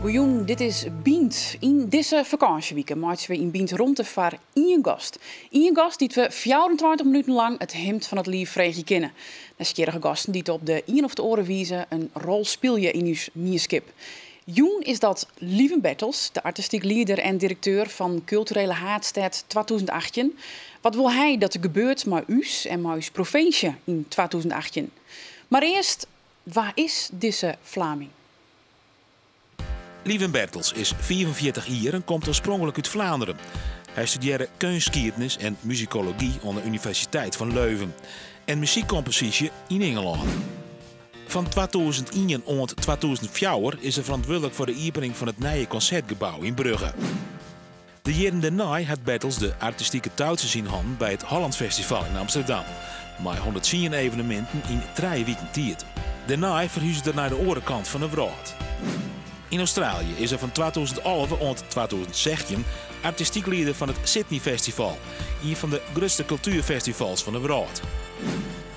Goejoen, dit is Bient. In deze vakantieweek maken we in Bient rond de vaar één gast. Eén gast die we 24 minuten lang het hemd van het lief vreegje kennen. Nieuwsgierige gasten die op de een of de oren wijze een rol speel je in uw mierskip. Joen is dat Lieven Bertels, de artistiek leider en directeur van Culturele Haardstad 2018. Wat wil hij dat er gebeurt met us en met uw provincie in 2018? Maar eerst, waar is deze Vlaming? Lieven Bertels is 44 jaar en komt oorspronkelijk uit Vlaanderen. Hij studeerde kunstgeschiedenis en muzikologie aan de Universiteit van Leuven en muziekcompositie in Engeland. Van 2001 tot 2004 is hij verantwoordelijk voor de opening van het nieuwe concertgebouw in Brugge. De jaren daarna had Bertels de artistieke touwtjes in hand bij het Holland Festival in Amsterdam. Met 110 evenementen in 3 weken tijd. Daarna verhuisde hij naar de andere kant van de wereld. In Australië is hij van 2011 tot 2016 artistiek leider van het Sydney Festival, een van de grootste cultuurfestivals van de wereld.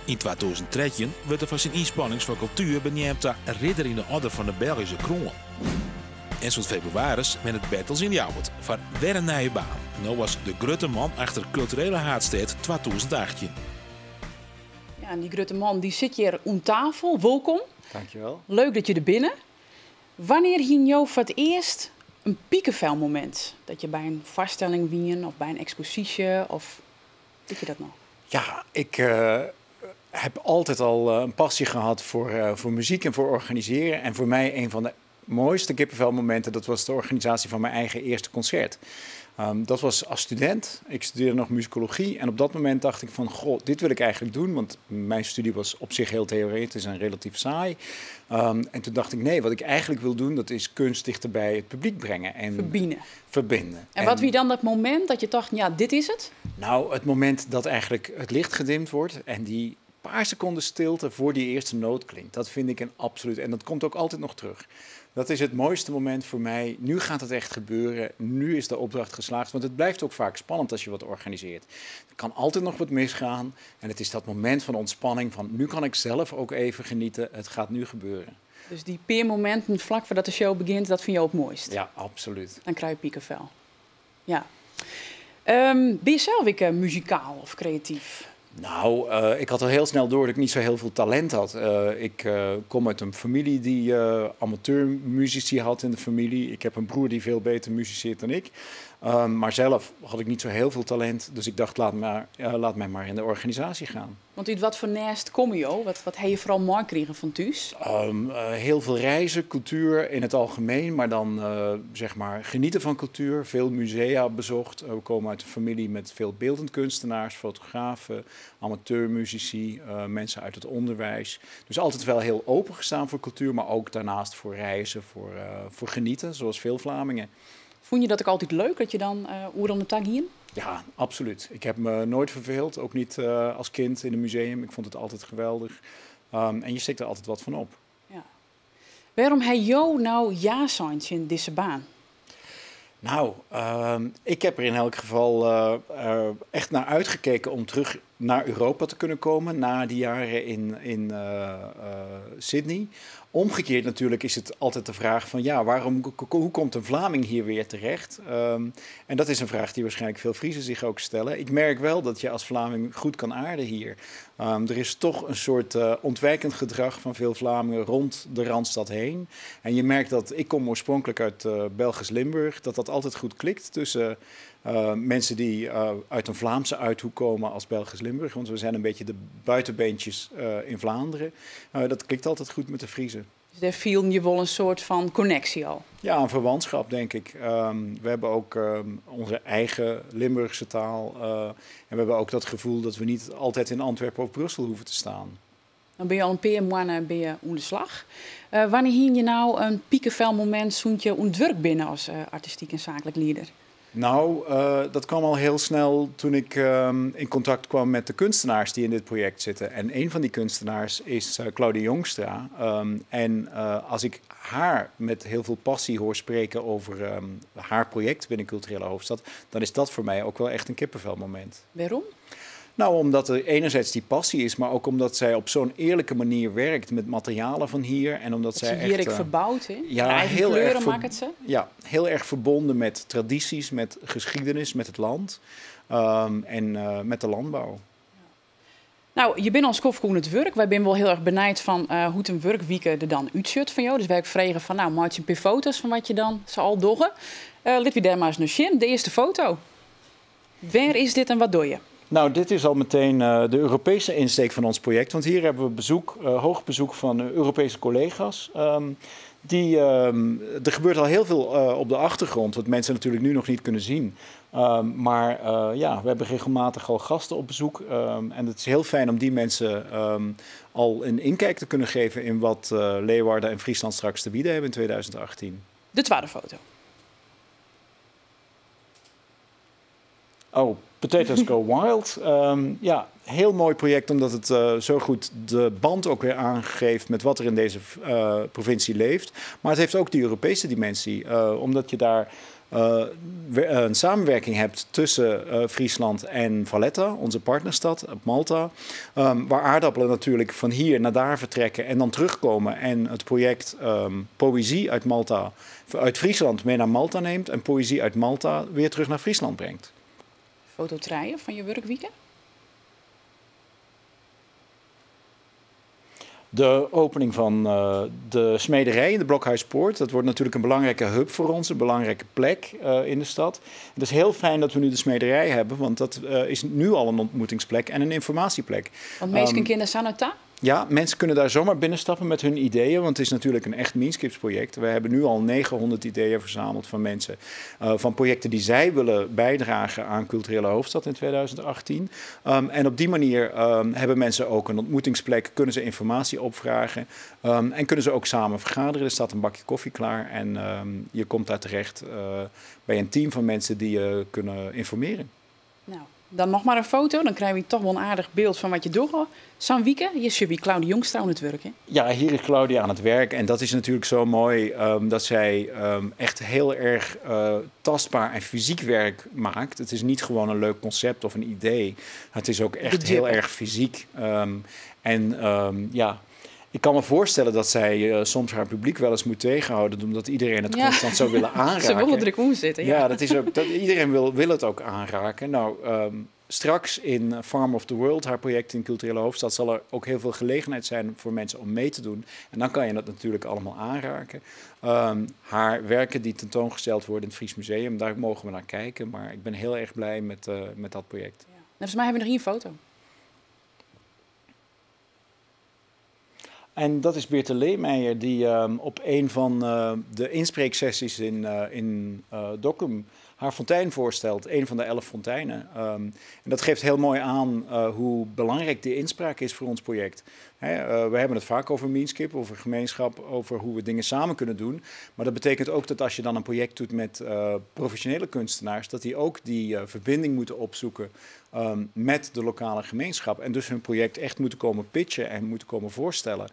In 2013 werd hij voor zijn inspanning voor cultuur benoemd tot ridder in de orde van de Belgische kroon. En zo'n februari werd het Bertels in Ljouwert voor weer een nieuwe baan. Nou was de grote man achter Culturele Haardstad 2018. Ja, en die grote man die zit hier om tafel. Welkom. Dankjewel. Leuk dat je er binnen. Wanneer ging jou voor het eerst een piekenvelmoment? Dat je bij een vaststelling wien of bij een expositie of weet je dat nog? Ja, ik heb altijd al een passie gehad voor muziek en voor organiseren. En voor mij een van de mooiste kippenvelmomenten, dat was de organisatie van mijn eigen eerste concert. Dat was als student. Ik studeerde nog muzikologie en op dat moment dacht ik van, goh, dit wil ik eigenlijk doen. Want mijn studie was op zich heel theoretisch en relatief saai. En toen dacht ik, nee, wat ik eigenlijk wil doen, dat is kunst dichter bij het publiek brengen. En verbinden. En wat wie dan dat moment dat je dacht, ja, dit is het? Nou, het moment dat eigenlijk het licht gedimd wordt en die paar seconden stilte voor die eerste noot klinkt. Dat vind ik een absoluut, en dat komt ook altijd nog terug. Dat is het mooiste moment voor mij. Nu gaat het echt gebeuren. Nu is de opdracht geslaagd. Want het blijft ook vaak spannend als je wat organiseert. Er kan altijd nog wat misgaan. En het is dat moment van ontspanning. Van nu kan ik zelf ook even genieten. Het gaat nu gebeuren. Dus die peermomenten vlak voordat de show begint, dat vind je ook het mooist? Ja, absoluut. Dan krijg je piekenvel. Ja. Ben je zelf muzikaal of creatief? Nou, ik had al heel snel door dat ik niet zo heel veel talent had. Ik kom uit een familie die amateurmuzici had in de familie. Ik heb een broer die veel beter muziceert dan ik. Maar zelf had ik niet zo heel veel talent. Dus ik dacht, laat mij maar in de organisatie gaan. Want uit wat voor nest kom je? Wat heb je vooral mooi kregen van thuis? Heel veel reizen, cultuur in het algemeen. Maar dan zeg maar genieten van cultuur. Veel musea bezocht. We komen uit een familie met veel beeldend kunstenaars, fotografen, amateurmuzici, mensen uit het onderwijs. Dus altijd wel heel opengestaan voor cultuur. Maar ook daarnaast voor reizen, voor genieten, zoals veel Vlamingen. Vond je dat ook altijd leuk, dat je dan oer aan de tag hier? Ja, absoluut. Ik heb me nooit verveeld, ook niet als kind in een museum. Ik vond het altijd geweldig. En je steekt er altijd wat van op. Ja. Waarom heb jou nou ja signs in deze baan? Nou, ik heb er in elk geval echt naar uitgekeken om terug naar Europa te kunnen komen na die jaren in Sydney. Omgekeerd natuurlijk is het altijd de vraag van ja, hoe komt een Vlaming hier weer terecht? En dat is een vraag die waarschijnlijk veel Friezen zich ook stellen. Ik merk wel dat je als Vlaming goed kan aarden hier. Er is toch een soort ontwijkend gedrag van veel Vlamingen rond de Randstad heen. En je merkt dat, ik kom oorspronkelijk uit Belgisch Limburg, dat altijd goed klikt tussen mensen die uit een Vlaamse uithoek komen als Belgisch Limburg. Want we zijn een beetje de buitenbeentjes in Vlaanderen. Dat klikt altijd goed met de Friezen. Dus daar viel je wel een soort van connectie al? Ja, een verwantschap denk ik. We hebben ook onze eigen Limburgse taal. En we hebben ook dat gevoel dat we niet altijd in Antwerpen of Brussel hoeven te staan. Dan ben je al een paar maanden aan de slag. Wanneer hing je nou een piekenvel moment zo'n je werk binnen als artistiek en zakelijk leider? Nou, dat kwam al heel snel toen ik in contact kwam met de kunstenaars die in dit project zitten. En een van die kunstenaars is Claudia Jongstra. Als ik haar met heel veel passie hoor spreken over haar project binnen Culturele Hoofdstad, dan is dat voor mij ook wel echt een kippenvelmoment. Waarom? Nou, omdat er enerzijds die passie is, maar ook omdat zij op zo'n eerlijke manier werkt met materialen van hier. En omdat zij hier echt verbouwd, hè? ja, eigen heel kleuren erg maken ze. Ja, heel erg verbonden met tradities, met geschiedenis, met het land en met de landbouw. Nou, je bent als kofkoen het werk. Wij zijn wel heel erg benijd van hoe het een werkweek er dan uitziet van jou. Dus wij vragen van, nou, maak je een paar foto's van wat je dan zal doen. Laten we daar maar eens naar zien. De eerste foto. Waar is dit en wat doe je? Nou, dit is al meteen de Europese insteek van ons project. Want hier hebben we bezoek, hoog bezoek van Europese collega's. Er gebeurt al heel veel op de achtergrond, wat mensen natuurlijk nu nog niet kunnen zien. We hebben regelmatig al gasten op bezoek. En het is heel fijn om die mensen al een inkijk te kunnen geven in wat Leeuwarden en Friesland straks te bieden hebben in 2018. De tweede foto. Oh, Potatoes Go Wild. Heel mooi project omdat het zo goed de band ook weer aangeeft met wat er in deze provincie leeft. Maar het heeft ook die Europese dimensie, omdat je daar een samenwerking hebt tussen Friesland en Valletta, onze partnerstad op Malta. Waar aardappelen natuurlijk van hier naar daar vertrekken en dan terugkomen. En het project poëzie uit Malta, uit Friesland mee naar Malta neemt en poëzie uit Malta weer terug naar Friesland brengt. Fototraaien van je werkweek? De opening van de smederij in de Blokhuispoort. Dat wordt natuurlijk een belangrijke hub voor ons, een belangrijke plek in de stad. Het is heel fijn dat we nu de smederij hebben, want dat is nu al een ontmoetingsplek en een informatieplek. Want meestal kinderen staan uit daar? Ja, mensen kunnen daar zomaar binnenstappen met hun ideeën, want het is natuurlijk een echt Meanskips-project. We hebben nu al 900 ideeën verzameld van mensen, van projecten die zij willen bijdragen aan Culturele Hoofdstad in 2018. En op die manier hebben mensen ook een ontmoetingsplek, kunnen ze informatie opvragen en kunnen ze ook samen vergaderen. Er staat een bakje koffie klaar en je komt daar terecht bij een team van mensen die je kunnen informeren. Nou. Dan nog maar een foto, dan krijg je toch wel een aardig beeld van wat je doet. Zo'n weekend, je is Claudia Jongstra aan het werk, hè? Ja, hier is Claudia aan het werk. En dat is natuurlijk zo mooi dat zij echt heel erg tastbaar en fysiek werk maakt. Het is niet gewoon een leuk concept of een idee. Het is ook echt heel erg fysiek. Ik kan me voorstellen dat zij soms haar publiek wel eens moet tegenhouden, omdat iedereen het constant zou willen aanraken. Ze willen druk omzitten. Ja, dat is ook, iedereen wil het ook aanraken. Nou, straks in Farm of the World, haar project in Culturele Hoofdstad, zal er ook heel veel gelegenheid zijn voor mensen om mee te doen. En dan kan je dat natuurlijk allemaal aanraken. Haar werken die tentoongesteld worden in het Fries Museum, daar mogen we naar kijken. Maar ik ben heel erg blij met dat project. Ja. Volgens mij hebben we nog hier een foto. En dat is Beerte Leemeijer die op een van de inspreeksessies in Dokkum haar fontein voorstelt. Een van de 11 fonteinen. En dat geeft heel mooi aan hoe belangrijk die inspraak is voor ons project. We hebben het vaak over Meanskip, over gemeenschap, over hoe we dingen samen kunnen doen. Maar dat betekent ook dat als je dan een project doet met professionele kunstenaars, dat die ook die verbinding moeten opzoeken met de lokale gemeenschap. En dus hun project echt moeten komen pitchen en moeten komen voorstellen.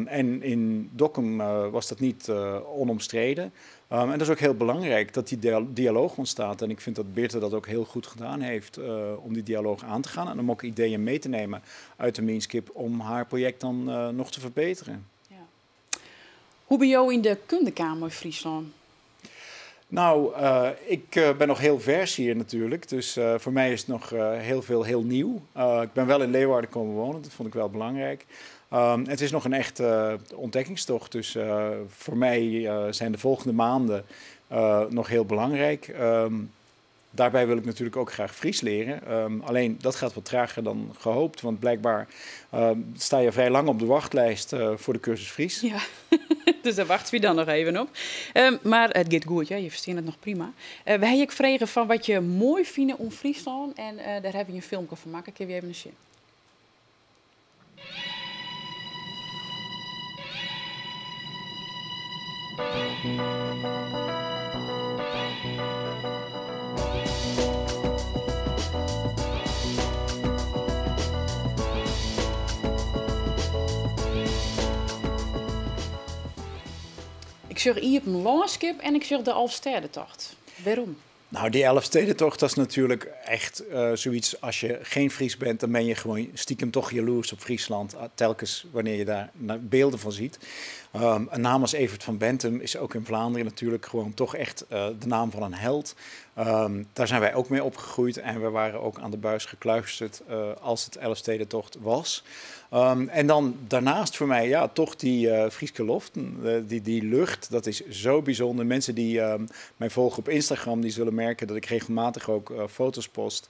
En in Dokkum was dat niet onomstreden. En dat is ook heel belangrijk dat die dialoog ontstaat. En ik vind dat Beerte dat ook heel goed gedaan heeft om die dialoog aan te gaan. En om ook ideeën mee te nemen uit de Meanskip om haar project dan nog te verbeteren. Ja. Hoe ben je in de kundekamer Friesland? Nou, ik ben nog heel vers hier natuurlijk. Dus voor mij is het nog heel nieuw. Ik ben wel in Leeuwarden komen wonen, dat vond ik wel belangrijk. Het is nog een echte ontdekkingstocht, dus voor mij zijn de volgende maanden nog heel belangrijk. Daarbij wil ik natuurlijk ook graag Fries leren. Alleen dat gaat wat trager dan gehoopt, want blijkbaar sta je vrij lang op de wachtlijst voor de cursus Fries. Ja, dus daar wachten we dan nog even op. Maar het gaat goed, ja? Je verstaat het nog prima. We hebben je gevraagd van wat je mooi vindt om Friesland en daar hebben we een filmpje van maken. Kun je even een zien? zag Iepen Landskip en ik zag de Elfstedentocht. Waarom? Nou, die Elfstedentocht, dat is natuurlijk echt zoiets. Als je geen Fries bent, dan ben je gewoon stiekem toch jaloers op Friesland. Telkens wanneer je daar beelden van ziet. Een naam als Evert van Bentum is ook in Vlaanderen natuurlijk gewoon toch echt de naam van een held. Daar zijn wij ook mee opgegroeid en we waren ook aan de buis gekluisterd als het Elfstedentocht was. En dan daarnaast voor mij, ja, toch die Frieske Loften, die lucht, dat is zo bijzonder. Mensen die mij volgen op Instagram, die zullen merken dat ik regelmatig ook foto's post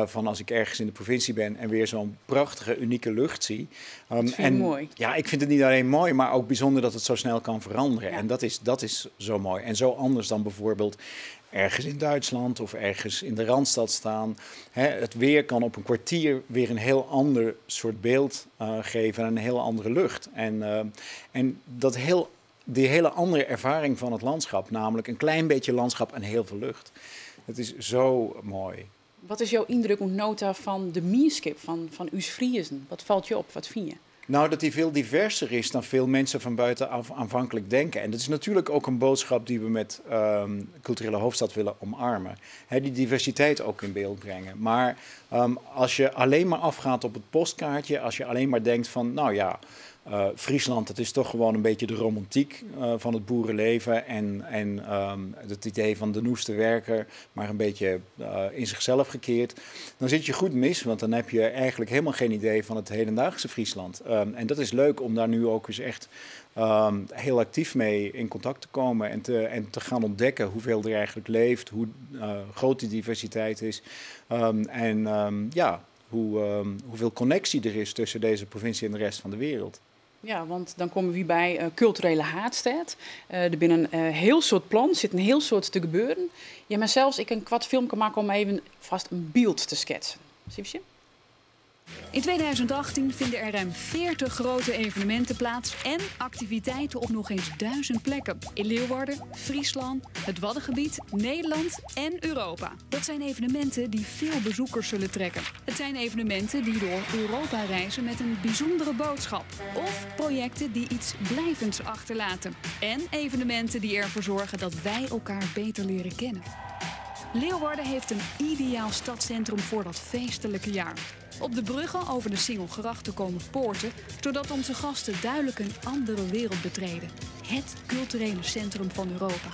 van als ik ergens in de provincie ben en weer zo'n prachtige, unieke lucht zie. Dat vind je mooi. Ja, ik vind het niet alleen mooi, maar ook bijzonder dat het zo snel kan veranderen. Ja. En dat is zo mooi. En zo anders dan bijvoorbeeld ergens in Duitsland of ergens in de Randstad staan. Het weer kan op een kwartier weer een heel ander soort beeld geven en een heel andere lucht. En die hele andere ervaring van het landschap, namelijk een klein beetje landschap en heel veel lucht. Het is zo mooi. Wat is jouw indruk en nota van de Mierskip, van Us Friesen? Wat valt je op? Wat vind je? Nou, dat die veel diverser is dan veel mensen van buitenaf aanvankelijk denken. En dat is natuurlijk ook een boodschap die we met Culturele Hoofdstad willen omarmen. Die diversiteit ook in beeld brengen. Maar als je alleen maar afgaat op het postkaartje, als je alleen maar denkt van, nou ja, Friesland, dat is toch gewoon een beetje de romantiek van het boerenleven en het idee van de noeste werker, maar een beetje in zichzelf gekeerd. Dan zit je goed mis, want dan heb je eigenlijk helemaal geen idee van het hedendaagse Friesland. En dat is leuk om daar nu ook eens echt heel actief mee in contact te komen en te gaan ontdekken hoeveel er eigenlijk leeft, hoe groot die diversiteit is hoeveel connectie er is tussen deze provincie en de rest van de wereld. Ja, want dan komen we bij culturele haardstad. Er binnen een heel soort plan, zit een heel soort te gebeuren. Ja, maar zelfs ik een kwart film kan maken om even vast een beeld te schetsen. Zie je? In 2018 vinden er ruim 40 grote evenementen plaats en activiteiten op nog eens 1000 plekken. In Leeuwarden, Friesland, het Waddengebied, Nederland en Europa. Dat zijn evenementen die veel bezoekers zullen trekken. Het zijn evenementen die door Europa reizen met een bijzondere boodschap. Of projecten die iets blijvends achterlaten. En evenementen die ervoor zorgen dat wij elkaar beter leren kennen. Leeuwarden heeft een ideaal stadscentrum voor dat feestelijke jaar. Op de bruggen over de Singelgrachten komen poorten, zodat onze gasten duidelijk een andere wereld betreden. Het culturele centrum van Europa.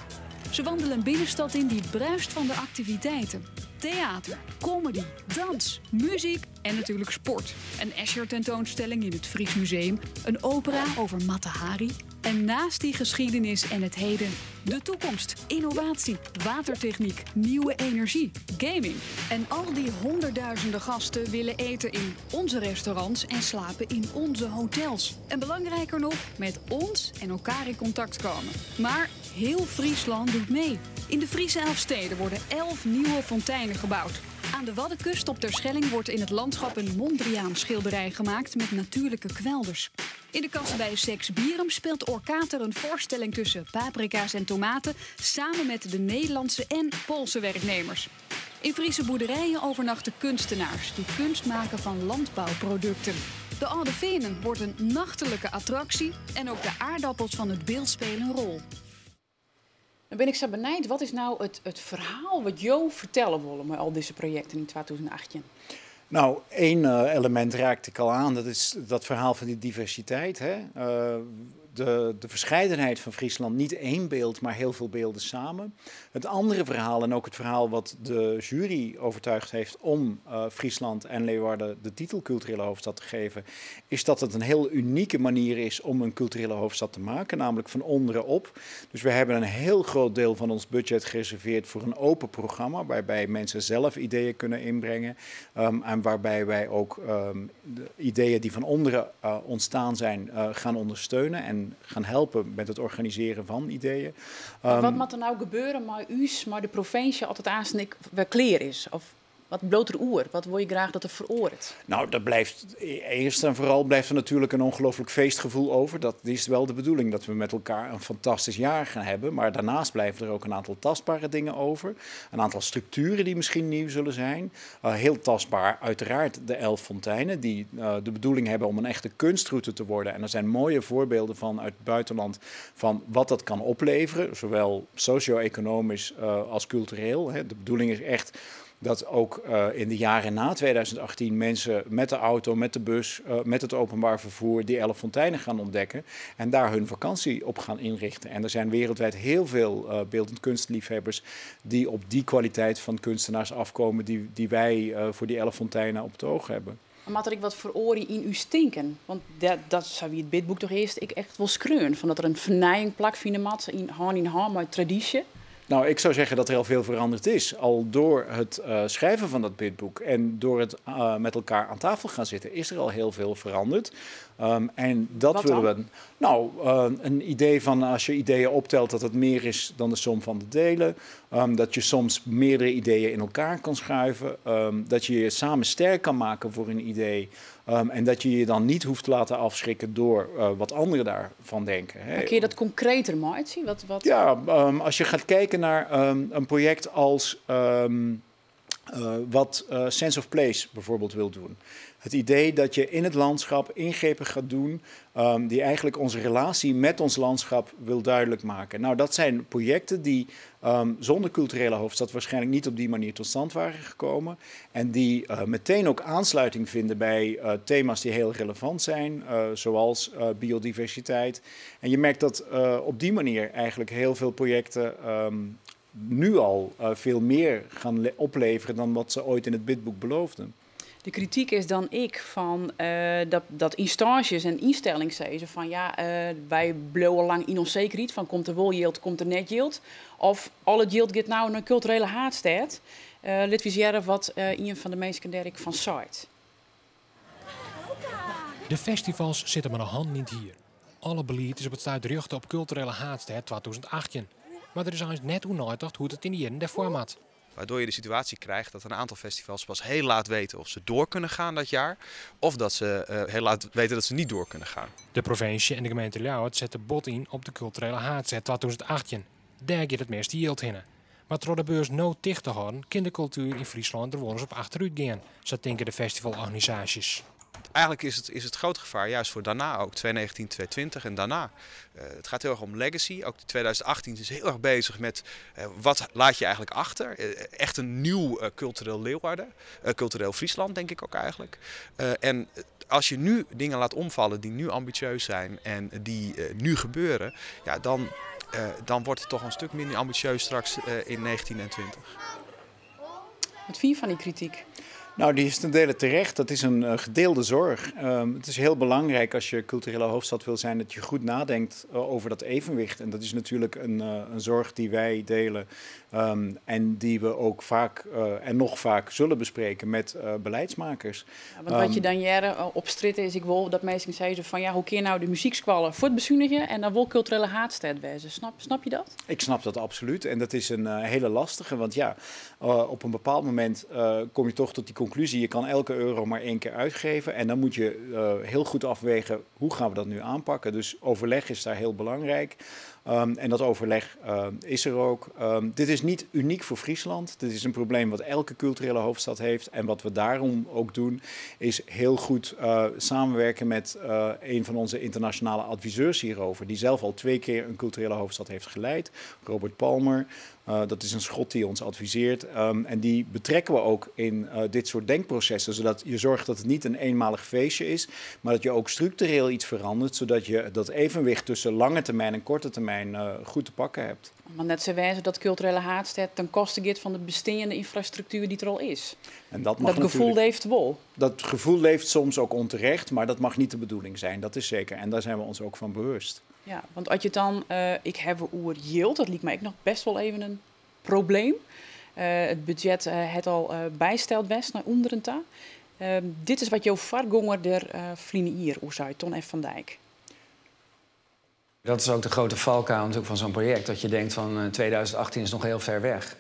Ze wandelen een binnenstad in die bruist van de activiteiten. Theater, comedy, dans, muziek en natuurlijk sport. Een Escher-tentoonstelling in het Fries Museum, een opera over Mata Hari. En naast die geschiedenis en het heden, de toekomst, innovatie, watertechniek, nieuwe energie, gaming. En al die honderdduizenden gasten willen eten in onze restaurants en slapen in onze hotels. En belangrijker nog, met ons en elkaar in contact komen. Maar heel Friesland doet mee. In de Friese Elfsteden worden 11 nieuwe fonteinen gebouwd. Aan de Waddenkust op Terschelling wordt in het landschap een Mondriaan schilderij gemaakt met natuurlijke kwelders. In de kastbij Sex Bierum speelt Orkater een voorstelling tussen paprika's en tomaten samen met de Nederlandse en Poolse werknemers. In Friese boerderijen overnachten kunstenaars die kunst maken van landbouwproducten. De Oude Venen wordt een nachtelijke attractie en ook de aardappels van het beeld spelen een rol. Dan ben ik zo benieuwd, wat is nou het verhaal wat jou vertellen willen met al deze projecten in 2018? Nou, één element raakte ik al aan, dat is dat verhaal van die diversiteit. Hè? De verscheidenheid van Friesland, niet één beeld, maar heel veel beelden samen. Het andere verhaal, en ook het verhaal wat de jury overtuigd heeft om Friesland en Leeuwarden de titel culturele hoofdstad te geven, is dat het een heel unieke manier is om een culturele hoofdstad te maken, namelijk van onderen op. Dus we hebben een heel groot deel van ons budget gereserveerd voor een open programma, waarbij mensen zelf ideeën kunnen inbrengen en waarbij wij ook de ideeën die van onderen ontstaan zijn gaan ondersteunen en gaan helpen met het organiseren van ideeën. Wat moet er nou gebeuren met u, maar de provincie altijd aanstaan weer klaar is? Of Wat bloot er oer? Wat wil je graag dat er veroordeelt? Nou, dat blijft eerst en vooral blijft er natuurlijk een ongelooflijk feestgevoel over. Dat is wel de bedoeling, dat we met elkaar een fantastisch jaar gaan hebben. Maar daarnaast blijven er ook een aantal tastbare dingen over. Een aantal structuren die misschien nieuw zullen zijn. Heel tastbaar uiteraard de 11 fonteinen die de bedoeling hebben om een echte kunstroute te worden. En er zijn mooie voorbeelden van uit het buitenland van wat dat kan opleveren. Zowel socio-economisch als cultureel. De bedoeling is echt dat ook in de jaren na 2018 mensen met de auto, met de bus, met het openbaar vervoer die 11 fonteinen gaan ontdekken en daar hun vakantie op gaan inrichten. En er zijn wereldwijd heel veel beeldend kunstliefhebbers die op die kwaliteit van kunstenaars afkomen die wij voor die 11 fonteinen op het oog hebben. Maar had ik wat verorie in u stinken? Want dat zou wie het bidboek toch eerst ik echt wel skreun. Van dat er een vernijing plak vinden mat in hand met traditie. Nou, ik zou zeggen dat er al veel veranderd is. Al door het schrijven van dat bidboek en door het met elkaar aan tafel gaan zitten, is er al heel veel veranderd. En dat wat willen dan? we. Nou, een idee van als je ideeën optelt dat het meer is dan de som van de delen. Dat je soms meerdere ideeën in elkaar kan schuiven. Dat je je samen sterk kan maken voor een idee. En dat je je dan niet hoeft te laten afschrikken door wat anderen daarvan denken. Maar kun je dat concreter maken? Wat? Ja, als je gaat kijken naar een project als wat Sense of Place bijvoorbeeld wil doen. Het idee dat je in het landschap ingrepen gaat doen die eigenlijk onze relatie met ons landschap wil duidelijk maken. Nou, dat zijn projecten die zonder culturele hoofdstad waarschijnlijk niet op die manier tot stand waren gekomen. En die meteen ook aansluiting vinden bij thema's die heel relevant zijn, zoals biodiversiteit. En je merkt dat op die manier eigenlijk heel veel projecten nu al veel meer gaan opleveren dan wat ze ooit in het bidboek beloofden. De kritiek is dan van dat instanties en instellingen zeggen van ja, wij blijven lang in onzekerheid van komt er wel yield, komt er net yield. Of alle yield gaat nou een culturele haatstad. Laten we zeggen wat een van de mensen daar ik van site. De festivals zitten maar een hand niet hier. Alle beleid is op het stuit op culturele haatstad 2018. Maar er is eigenlijk net onnagedacht hoe het in de jaren daarvoor maat. Waardoor je de situatie krijgt dat een aantal festivals pas heel laat weten of ze door kunnen gaan dat jaar. Of dat ze heel laat weten dat ze niet door kunnen gaan. De provincie en de gemeente Ljouwert zetten bot in op de culturele haatstad 2018. Daar gaat het meeste yield in. Maar door de beurs nooit dicht te houden, kan de cultuur in Friesland er wel eens op achteruit gaan. Zo denken de festivalorganisaties. Eigenlijk is het groot gevaar juist voor daarna ook, 2019, 2020 en daarna. Het gaat heel erg om legacy. Ook 2018 is heel erg bezig met wat laat je eigenlijk achter. Echt een nieuw cultureel Leeuwarden. Cultureel Friesland denk ik ook eigenlijk. En als je nu dingen laat omvallen die nu ambitieus zijn en die nu gebeuren, ja, dan wordt het toch een stuk minder ambitieus straks in 19 en 20. Wat vind je van die kritiek? Nou, die is ten dele terecht. Dat is een gedeelde zorg. Het is heel belangrijk als je culturele hoofdstad wil zijn dat je goed nadenkt over dat evenwicht. En dat is natuurlijk een zorg die wij delen en die we ook vaak en nog vaak zullen bespreken met beleidsmakers. Ja, want wat je dan jaren opstritten is, ik wil dat mensen zeggen van ja, hoe kun je nou de muziekskwallen voor het bezuinigen en dan wil culturele haatstad wezen. Snap je dat? Ik snap dat absoluut. En dat is een hele lastige, want ja, op een bepaald moment kom je toch tot die conclusie. Je kan elke euro maar 1 keer uitgeven. En dan moet je heel goed afwegen, hoe gaan we dat nu aanpakken? Dus overleg is daar heel belangrijk. En dat overleg is er ook. Dit is niet uniek voor Friesland. Dit is een probleem wat elke culturele hoofdstad heeft. En wat we daarom ook doen, is heel goed samenwerken met een van onze internationale adviseurs hierover. Die zelf al 2 keer een culturele hoofdstad heeft geleid. Robert Palmer. Dat is een Schot die ons adviseert. En die betrekken we ook in dit soort denkprocessen. Zodat je zorgt dat het niet een eenmalig feestje is. Maar dat je ook structureel iets verandert. Zodat je dat evenwicht tussen lange termijn en korte termijn goed te pakken hebt. Maar net zo wijzen dat culturele haatstad ten koste gaat van de bestaande infrastructuur die er al is. En dat gevoel leeft wel. Dat gevoel leeft soms ook onterecht. Maar dat mag niet de bedoeling zijn. Dat is zeker. En daar zijn we ons ook van bewust. Ja, want als je dan, ik heb oer yield, dat lijkt mij ook nog best wel even een probleem. Het budget het al bijsteld best naar onderen ta. Dit is wat jouw vargonger der vliegen hier, hoe zou je Ton F. van Dijk? Dat is ook de grote valkuil natuurlijk van zo'n project. Dat je denkt van 2018 is nog heel ver weg.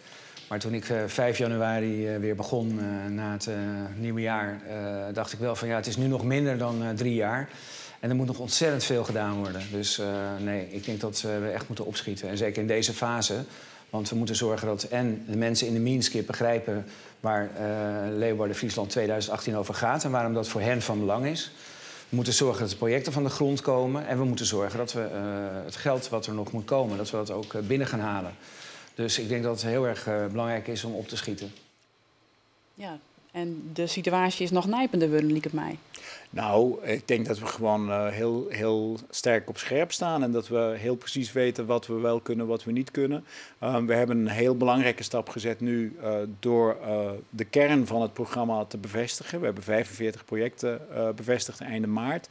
Maar toen ik 5 januari weer begon na het nieuwe jaar, dacht ik wel van ja, het is nu nog minder dan 3 jaar. En er moet nog ontzettend veel gedaan worden. Dus nee, ik denk dat we echt moeten opschieten. En zeker in deze fase. Want we moeten zorgen dat en de mensen in de Minskip begrijpen waar Leeuwarden-Friesland 2018 over gaat en waarom dat voor hen van belang is. We moeten zorgen dat de projecten van de grond komen. En we moeten zorgen dat we het geld wat er nog moet komen, dat we dat ook binnen gaan halen. Dus ik denk dat het heel erg belangrijk is om op te schieten. Ja, en de situatie is nog nijpender worden, liek het mij. Nou, ik denk dat we gewoon heel sterk op scherp staan en dat we heel precies weten wat we wel kunnen, wat we niet kunnen. We hebben een heel belangrijke stap gezet nu door de kern van het programma te bevestigen. We hebben 45 projecten bevestigd einde maart.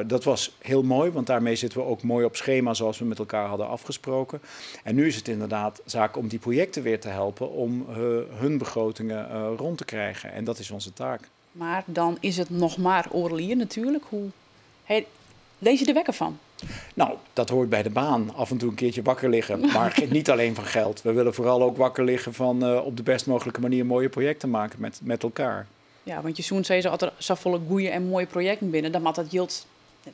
Dat was heel mooi, want daarmee zitten we ook mooi op schema zoals we met elkaar hadden afgesproken. En nu is het inderdaad zaak om die projecten weer te helpen om hun begrotingen rond te krijgen. En dat is onze taak. Maar dan is het nog maar oorlier natuurlijk. Lees je er wekker van? Nou, dat hoort bij de baan. Af en toe een keertje wakker liggen. Maar niet alleen van geld. We willen vooral ook wakker liggen van op de best mogelijke manier mooie projecten maken met elkaar. Ja, want je zoen zei dat er zo volle goede en mooie projecten binnen. Dan moet dat Jilt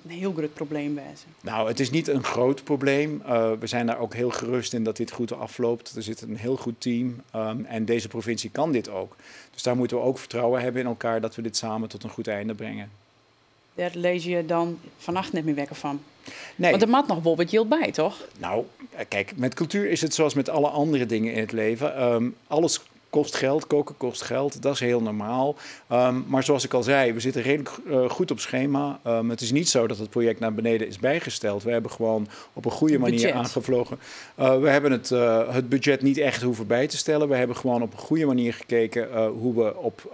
een heel groot probleem wezen. Nou, het is niet een groot probleem. We zijn daar ook heel gerust in dat dit goed afloopt. Er zit een heel goed team en deze provincie kan dit ook. Dus daar moeten we ook vertrouwen hebben in elkaar dat we dit samen tot een goed einde brengen. Daar lees je dan vannacht net meer wekker van. Nee. Want er moet nog wel wat Jilt bij, toch? Nou, kijk, met cultuur is het zoals met alle andere dingen in het leven. Alles kost geld, koken kost geld, dat is heel normaal. Maar zoals ik al zei, we zitten redelijk goed op schema. Het is niet zo dat het project naar beneden is bijgesteld. We hebben gewoon op een goede manier aangevlogen. We hebben het budget niet echt hoeven bij te stellen. We hebben gewoon op een goede manier gekeken hoe we op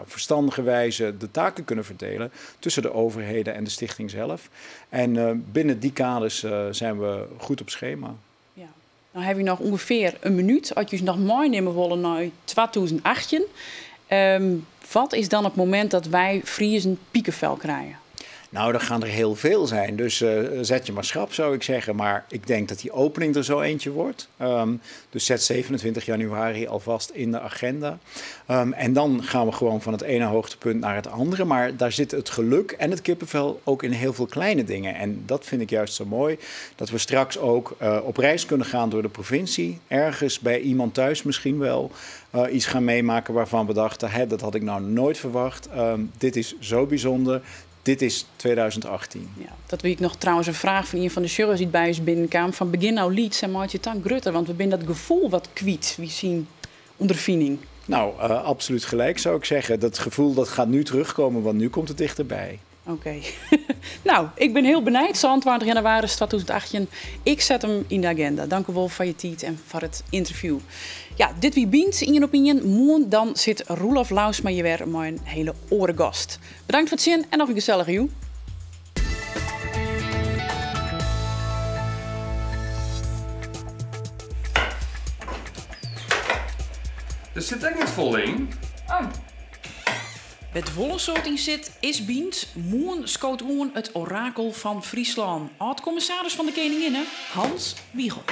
verstandige wijze de taken kunnen verdelen tussen de overheden en de stichting zelf. En binnen die kaders zijn we goed op schema. Dan heb je nog ongeveer een minuut. Als je nog mooi nemen willen naar 2018. Wat is dan het moment dat wij Friesen piekenvel krijgen? Nou, er gaan er heel veel zijn. Dus zet je maar schrap, zou ik zeggen. Maar ik denk dat die opening er zo eentje wordt. Dus zet 27 januari alvast in de agenda. En dan gaan we gewoon van het ene hoogtepunt naar het andere. Maar daar zit het geluk en het kippenvel ook in heel veel kleine dingen. En dat vind ik juist zo mooi. Dat we straks ook op reis kunnen gaan door de provincie. Ergens bij iemand thuis misschien wel. Iets gaan meemaken waarvan we dachten, dat had ik nou nooit verwacht. Dit is zo bijzonder. Dit is 2018. Ja, dat weet ik nog trouwens een vraag van een van de jurors die bij ons binnenkwam. Van begin nou lied en maak je het dan grutter. Want we zijn dat gevoel wat kwiet. We zien ondervinding. Nou, absoluut gelijk zou ik zeggen. Dat gevoel dat gaat nu terugkomen, want nu komt het dichterbij. Oké. Nou, ik ben heel benieuwd. 22 januari 2018. Ik zet hem in de agenda. Dank u wel voor je tijd en voor het interview. Ja, dit wie bient in je opinie. Morgen dan zit Roelof Lausma je weer met een hele oorgast. Bedankt voor het zien en nog een gezellige joe. Er zit echt niet vol in. Oh. Het volle soort in zit is bient. Morgen schoot het orakel van Friesland. Oud-commissaris van de Koningin, Hans Wiegel.